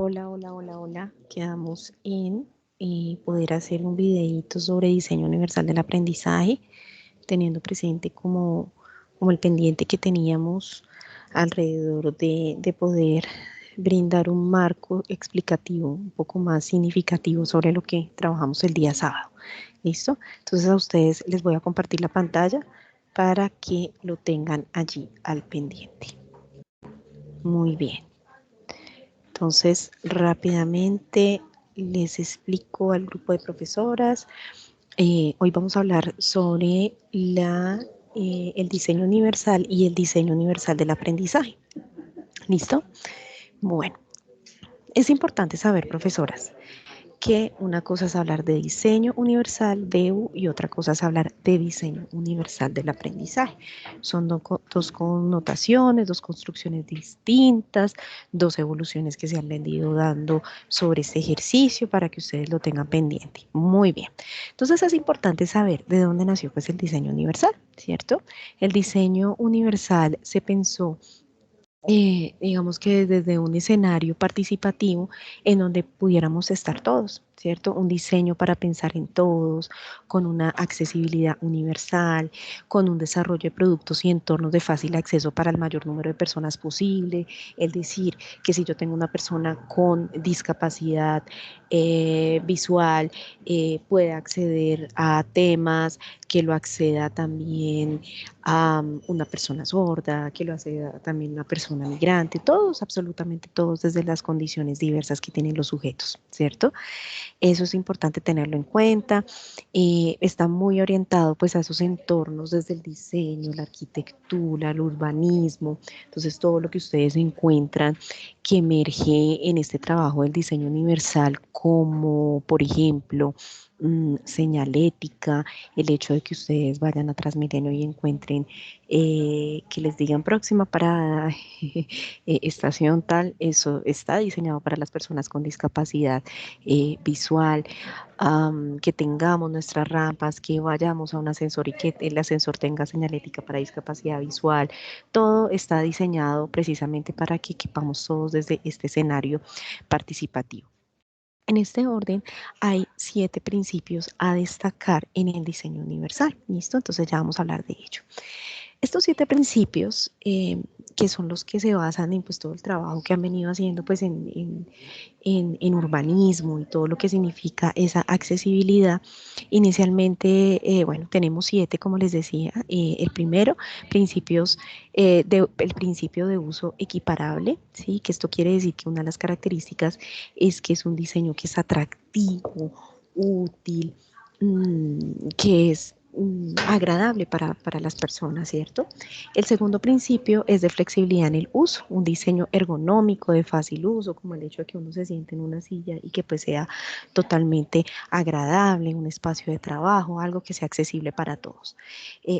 Hola. Quedamos en poder hacer un videíto sobre diseño universal del aprendizaje, teniendo presente como el pendiente que teníamos alrededor de poder brindar un marco explicativo un poco más significativo sobre lo que trabajamos el día sábado. ¿Listo? Entonces a ustedes les voy a compartir la pantalla para que lo tengan allí al pendiente. Muy bien. Entonces, rápidamente les explico al grupo de profesoras. Hoy vamos a hablar sobre el diseño universal y el diseño universal del aprendizaje. ¿Listo? Bueno, es importante saber, profesoras, que una cosa es hablar de diseño universal, DEU, y otra cosa es hablar de diseño universal del aprendizaje. Son dos connotaciones, dos construcciones distintas, dos evoluciones que se han venido dando sobre este ejercicio para que ustedes lo tengan pendiente. Muy bien. Entonces es importante saber de dónde nació pues el diseño universal, ¿cierto? El diseño universal se pensó digamos que desde un escenario participativo en donde pudiéramos estar todos, ¿cierto? Un diseño para pensar en todos, con una accesibilidad universal, con un desarrollo de productos y entornos de fácil acceso para el mayor número de personas posible. Es decir, que si yo tengo una persona con discapacidad visual, puede acceder a temas, que lo acceda también a una persona sorda, que lo acceda también una persona migrante, todos, absolutamente todos, desde las condiciones diversas que tienen los sujetos, ¿cierto? Eso es importante tenerlo en cuenta. Está muy orientado pues a esos entornos desde el diseño, la arquitectura, el urbanismo. Entonces todo lo que ustedes encuentran que emerge en este trabajo del diseño universal, como por ejemplo señalética, el hecho de que ustedes vayan a Transmilenio y encuentren que les digan próxima parada, estación tal, eso está diseñado para las personas con discapacidad visual, que tengamos nuestras rampas, que vayamos a un ascensor y que el ascensor tenga señalética para discapacidad visual. Todo está diseñado precisamente para que equipamos todos desde este escenario participativo. En este orden hay 7 principios a destacar en el diseño universal. ¿Listo? Entonces ya vamos a hablar de ello. Estos 7 principios, que son los que se basan en pues, todo el trabajo que han venido haciendo pues, en urbanismo y todo lo que significa esa accesibilidad, inicialmente, bueno, tenemos 7, como les decía. El primero, el principio de uso equiparable, ¿sí? Que esto quiere decir que una de las características es que es un diseño que es atractivo, útil, que es agradable para las personas, ¿cierto? El segundo principio es de flexibilidad en el uso, un diseño ergonómico de fácil uso, como el hecho de que uno se siente en una silla y que pues sea totalmente agradable, un espacio de trabajo, algo que sea accesible para todos.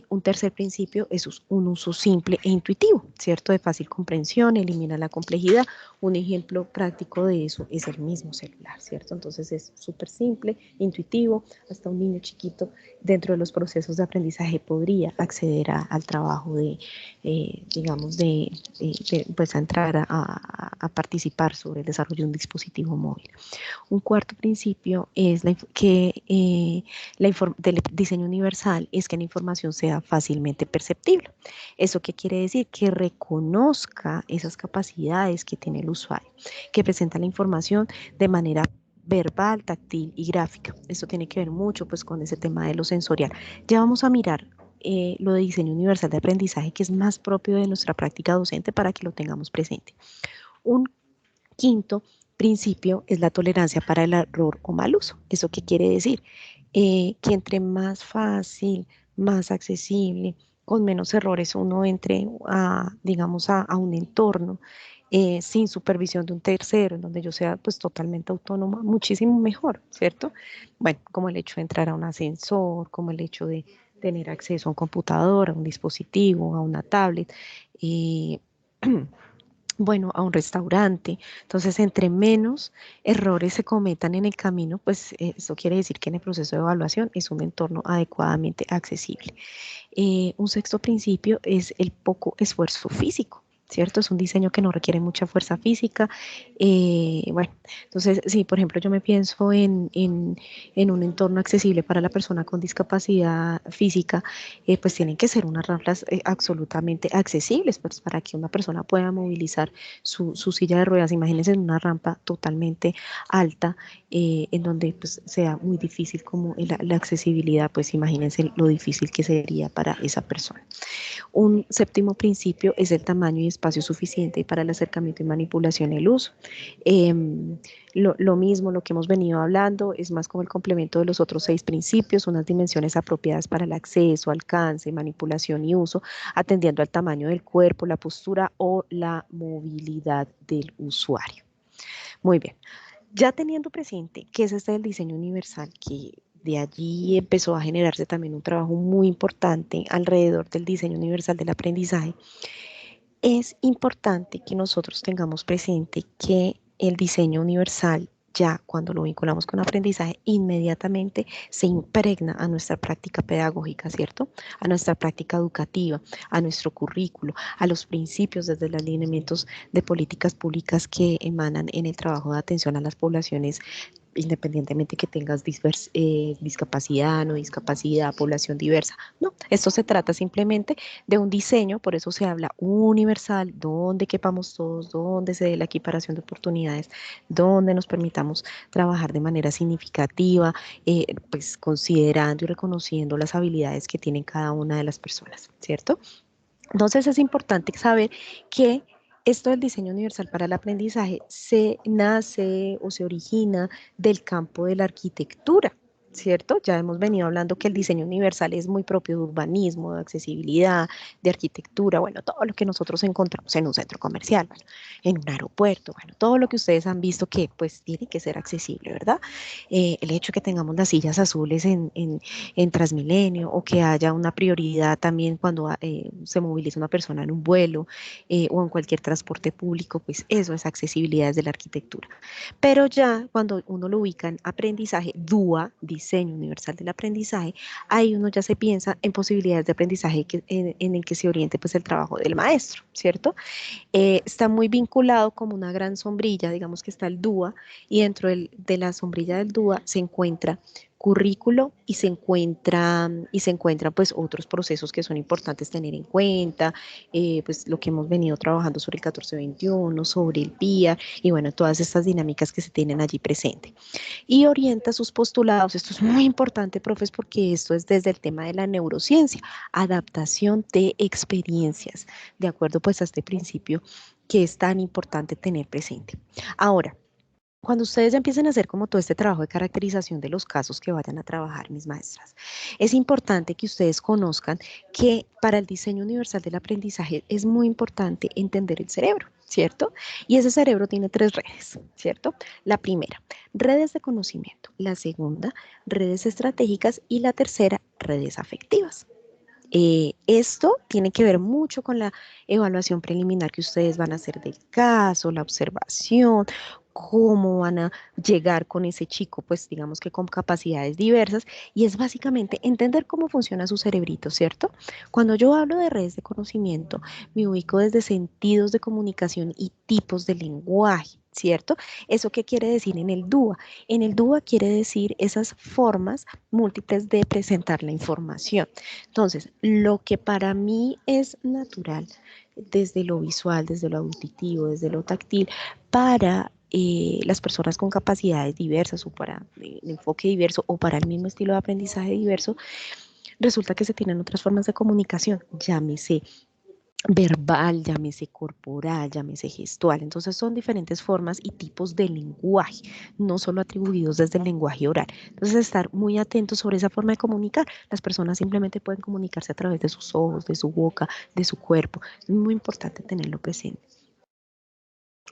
Un tercer principio es un uso simple e intuitivo, ¿cierto? De fácil comprensión, elimina la complejidad. Un ejemplo práctico de eso es el mismo celular, ¿cierto? Entonces es súper simple, intuitivo, hasta un niño chiquito dentro de los procesos de aprendizaje podría acceder al trabajo digamos, pues a entrar a participar sobre el desarrollo de un dispositivo móvil. Un cuarto principio es del diseño universal es que la información sea fácilmente perceptible. ¿Eso qué quiere decir? Que reconozca esas capacidades que tiene el usuario, que presenta la información de manera verbal, táctil y gráfica. Esto tiene que ver mucho pues con ese tema de lo sensorial. Ya vamos a mirar lo de diseño universal de aprendizaje, que es más propio de nuestra práctica docente, para que lo tengamos presente. Un quinto principio es la tolerancia para el error o mal uso. ¿Eso qué quiere decir? Que entre más fácil, más accesible, con menos errores uno entre digamos, a un entorno sin supervisión de un tercero, en donde yo sea pues totalmente autónoma, muchísimo mejor, ¿cierto? Bueno, como el hecho de entrar a un ascensor, como el hecho de tener acceso a un computador, a un dispositivo, a una tablet, eh, bueno, a un restaurante. Entonces, entre menos errores se cometan en el camino, pues eso quiere decir que en el proceso de evaluación es un entorno adecuadamente accesible. Un sexto principio es el poco esfuerzo físico, ¿cierto? Es un diseño que no requiere mucha fuerza física, Bueno, entonces, sí, por ejemplo, yo me pienso en un entorno accesible para la persona con discapacidad física, pues tienen que ser unas rampas absolutamente accesibles, pues para que una persona pueda movilizar su silla de ruedas. Imagínense en una rampa totalmente alta, en donde pues sea muy difícil como la accesibilidad, pues imagínense lo difícil que sería para esa persona. Un séptimo principio es el tamaño y espacio suficiente para el acercamiento y manipulación y el uso. Eh, lo mismo, lo que hemos venido hablando, es más como el complemento de los otros 6 principios, unas dimensiones apropiadas para el acceso, alcance, manipulación y uso, atendiendo al tamaño del cuerpo, la postura o la movilidad del usuario. Muy bien. Ya teniendo presente que es este el diseño universal, que de allí empezó a generarse también un trabajo muy importante alrededor del diseño universal del aprendizaje, es importante que nosotros tengamos presente que el diseño universal, ya cuando lo vinculamos con aprendizaje, inmediatamente se impregna a nuestra práctica pedagógica, ¿cierto? A nuestra práctica educativa, a nuestro currículo, a los principios desde los lineamientos de políticas públicas que emanan en el trabajo de atención a las poblaciones, independientemente que tengas discapacidad, no discapacidad, población diversa. No, esto se trata simplemente de un diseño, por eso se habla universal, donde quepamos todos, donde se dé la equiparación de oportunidades, donde nos permitamos trabajar de manera significativa, pues considerando y reconociendo las habilidades que tienen cada una de las personas, ¿cierto? Entonces es importante saber que esto del diseño universal para el aprendizaje se nace o se origina del campo de la arquitectura, ¿cierto? Ya hemos venido hablando que el diseño universal es muy propio de urbanismo, de accesibilidad, de arquitectura, bueno, todo lo que nosotros encontramos en un centro comercial, bueno, en un aeropuerto, bueno, todo lo que ustedes han visto que pues tiene que ser accesible, ¿verdad? El hecho de que tengamos las sillas azules en Transmilenio o que haya una prioridad también cuando se moviliza una persona en un vuelo o en cualquier transporte público, pues eso es accesibilidad desde la arquitectura. Pero ya cuando uno lo ubica en aprendizaje, DUA, Diseño Universal del Aprendizaje, ahí uno ya se piensa en posibilidades de aprendizaje en el que se oriente pues el trabajo del maestro, ¿cierto? Está muy vinculado como una gran sombrilla, digamos que está el DUA, y dentro de la sombrilla del DUA se encuentra currículo y se encuentran pues otros procesos que son importantes tener en cuenta, pues lo que hemos venido trabajando sobre el 1421, sobre el PIA y bueno, todas estas dinámicas que se tienen allí presente. Y orienta sus postulados, esto es muy importante, profes, porque esto es desde el tema de la neurociencia, adaptación de experiencias, de acuerdo pues a este principio que es tan importante tener presente. Ahora, cuando ustedes ya empiecen a hacer como todo este trabajo de caracterización de los casos que vayan a trabajar, mis maestras, es importante que ustedes conozcan que para el diseño universal del aprendizaje es muy importante entender el cerebro, ¿cierto? Y ese cerebro tiene 3 redes, ¿cierto? La primera, redes de conocimiento. La segunda, redes estratégicas. Y la tercera, redes afectivas. Esto tiene que ver mucho con la evaluación preliminar que ustedes van a hacer del caso, la observación, cómo van a llegar con ese chico, pues digamos que con capacidades diversas, y es básicamente entender cómo funciona su cerebrito, ¿cierto? Cuando yo hablo de redes de conocimiento, me ubico desde sentidos de comunicación y tipos de lenguaje, ¿cierto? ¿Eso qué quiere decir en el DUA? En el DUA quiere decir esas formas múltiples de presentar la información. Entonces, lo que para mí es natural desde lo visual, desde lo auditivo, desde lo táctil, para las personas con capacidades diversas o para el enfoque diverso o para el mismo estilo de aprendizaje diverso, resulta que se tienen otras formas de comunicación, llámese verbal, llámese corporal, llámese gestual. Entonces son diferentes formas y tipos de lenguaje, no solo atribuidos desde el lenguaje oral. Entonces estar muy atentos sobre esa forma de comunicar. Las personas simplemente pueden comunicarse a través de sus ojos, de su boca, de su cuerpo. Es muy importante tenerlo presente.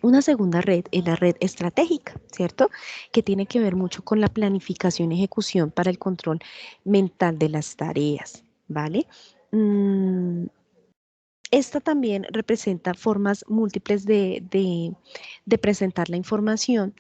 Una segunda red es la red estratégica, ¿cierto? Que tiene que ver mucho con la planificación y ejecución para el control mental de las tareas, ¿vale? Mm, Esta también representa formas múltiples de presentar la información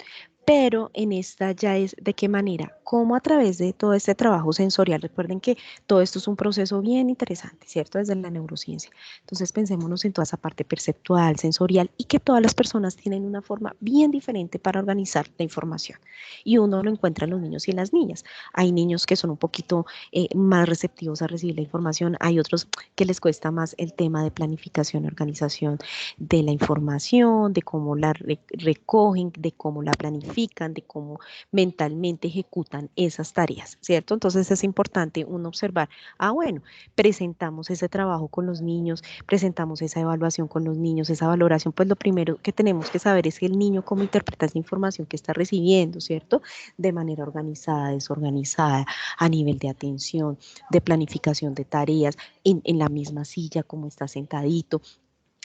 pero en esta ya es de qué manera, cómo a través de todo este trabajo sensorial, recuerden que todo esto es un proceso bien interesante, ¿cierto? Desde la neurociencia. Entonces pensémonos en toda esa parte perceptual, sensorial y que todas las personas tienen una forma bien diferente para organizar la información. Y uno lo encuentra en los niños y en las niñas. Hay niños que son un poquito más receptivos a recibir la información, hay otros que les cuesta más el tema de planificación y organización de la información, de cómo la recogen, de cómo la planifican, de cómo mentalmente ejecutan esas tareas, ¿cierto? Entonces es importante uno observar, bueno, presentamos ese trabajo con los niños, presentamos esa evaluación con los niños, esa valoración, pues lo primero que tenemos que saber es que el niño cómo interpreta esa información que está recibiendo, ¿cierto? De manera organizada, desorganizada, a nivel de atención, de planificación de tareas, en la misma silla, cómo está sentadito,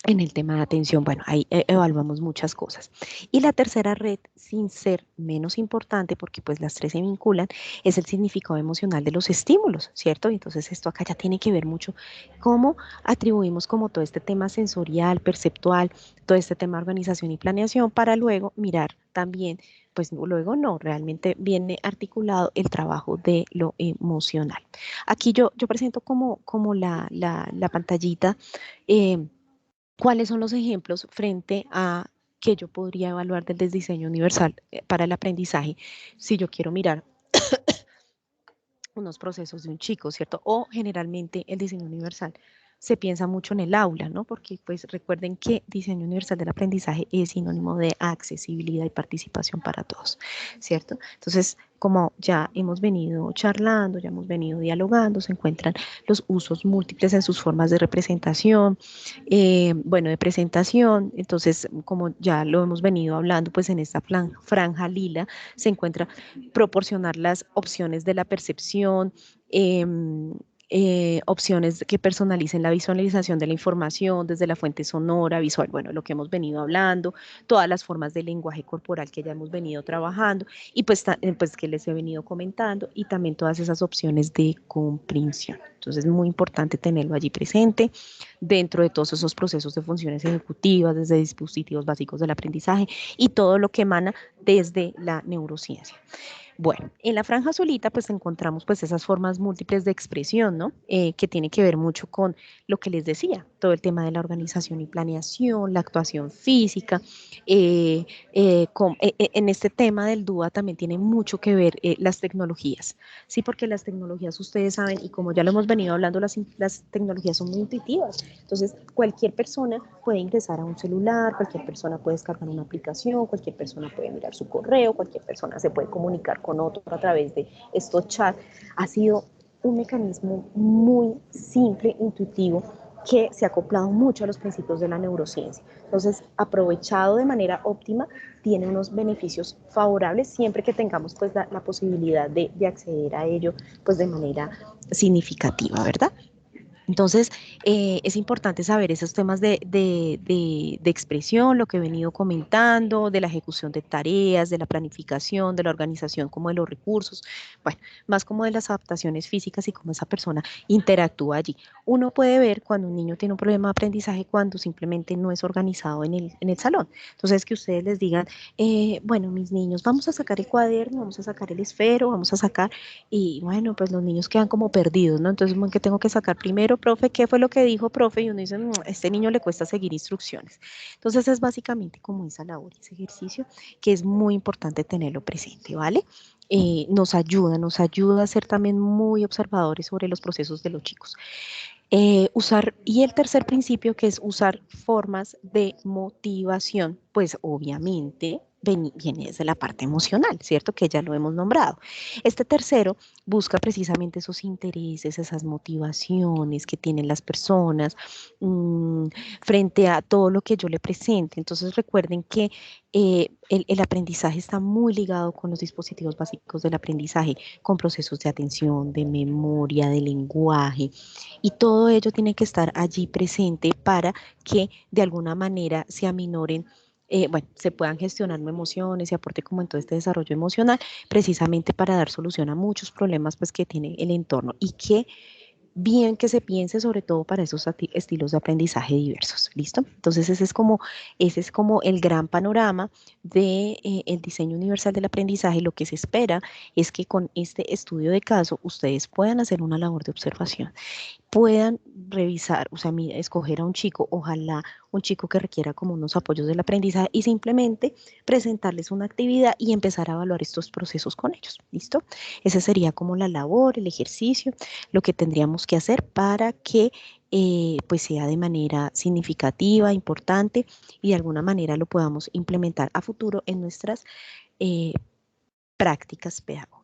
en el tema de atención. Bueno, ahí evaluamos muchas cosas. Y la tercera red, sin ser menos importante, porque pues las tres se vinculan, es el significado emocional de los estímulos, ¿cierto? Y entonces esto acá ya tiene que ver mucho cómo atribuimos como todo este tema sensorial, perceptual, todo este tema de organización y planeación para luego mirar también, pues luego no, realmente viene articulado el trabajo de lo emocional. Aquí yo presento como la pantallita. eh, ¿Cuáles son los ejemplos frente a que yo podría evaluar del diseño universal para el aprendizaje si yo quiero mirar unos procesos de un chico, ¿cierto? O generalmente el diseño universal se piensa mucho en el aula, ¿no? Porque pues recuerden que diseño universal del aprendizaje es sinónimo de accesibilidad y participación para todos, ¿cierto? Entonces, como ya hemos venido charlando, ya hemos venido dialogando, se encuentran los usos múltiples en sus formas de representación, bueno, de presentación. Entonces, como ya lo hemos venido hablando, pues en esta franja lila se encuentra proporcionar las opciones de la percepción, eh, opciones que personalicen la visualización de la información desde la fuente sonora, visual, bueno, lo que hemos venido hablando, todas las formas de lenguaje corporal que ya hemos venido trabajando y pues que les he venido comentando y también todas esas opciones de comprensión. Entonces es muy importante tenerlo allí presente dentro de todos esos procesos de funciones ejecutivas, desde dispositivos básicos del aprendizaje y todo lo que emana desde la neurociencia. Bueno, en la franja azulita pues encontramos pues esas formas múltiples de expresión, ¿no? Que tiene que ver mucho con lo que les decía, todo el tema de la organización y planeación, la actuación física. En este tema del DUA también tiene mucho que ver las tecnologías, ¿sí? Porque las tecnologías, ustedes saben, y como ya lo hemos venido hablando, las tecnologías son muy intuitivas. Entonces, cualquier persona puede ingresar a un celular, cualquier persona puede descargar una aplicación, cualquier persona puede mirar su correo, cualquier persona se puede comunicar con otro a través de estos chats. Ha sido un mecanismo muy simple, intuitivo, que se ha acoplado mucho a los principios de la neurociencia. Entonces, aprovechado de manera óptima, tiene unos beneficios favorables siempre que tengamos pues la posibilidad de acceder a ello pues de manera significativa, ¿verdad? Entonces, es importante saber esos temas de expresión, lo que he venido comentando, de la ejecución de tareas, de la planificación, de la organización como de los recursos, bueno, más como de las adaptaciones físicas y cómo esa persona interactúa allí. Uno puede ver cuando un niño tiene un problema de aprendizaje cuando simplemente no es organizado en el salón. Entonces, que ustedes les digan, bueno, mis niños, vamos a sacar el cuaderno, vamos a sacar el esfero, vamos a sacar, y bueno, pues los niños quedan como perdidos, ¿no? Entonces, ¿qué tengo que sacar primero, profe? ¿Qué fue lo que dijo, profe? Y uno dice, a este niño le cuesta seguir instrucciones. Entonces, es básicamente como esa labor, ese ejercicio, que es muy importante tenerlo presente, ¿vale? Nos ayuda a ser también muy observadores sobre los procesos de los chicos. Y el tercer principio, que es usar formas de motivación, pues obviamente viene desde la parte emocional, ¿cierto? Que ya lo hemos nombrado. Este tercero busca precisamente esos intereses, esas motivaciones que tienen las personas mmm, frente a todo lo que yo le presente. Entonces recuerden que el aprendizaje está muy ligado con los dispositivos básicos del aprendizaje, con procesos de atención, de memoria, de lenguaje, y todo ello tiene que estar allí presente para que de alguna manera se aminoren, bueno, se puedan gestionar emociones y aporte como en todo este desarrollo emocional, precisamente para dar solución a muchos problemas pues que tiene el entorno y que bien que se piense sobre todo para esos estilos de aprendizaje diversos, ¿listo? Entonces ese es como el gran panorama de el diseño universal del aprendizaje. Lo que se espera es que con este estudio de caso ustedes puedan hacer una labor de observación, puedan revisar, o sea, mira, escoger a un chico, ojalá un chico que requiera como unos apoyos del aprendizaje y simplemente presentarles una actividad y empezar a evaluar estos procesos con ellos, ¿listo? Ese sería como la labor, el ejercicio, lo que tendríamos que hacer para que pues sea de manera significativa, importante y de alguna manera lo podamos implementar a futuro en nuestras eh, prácticas pedagógicas.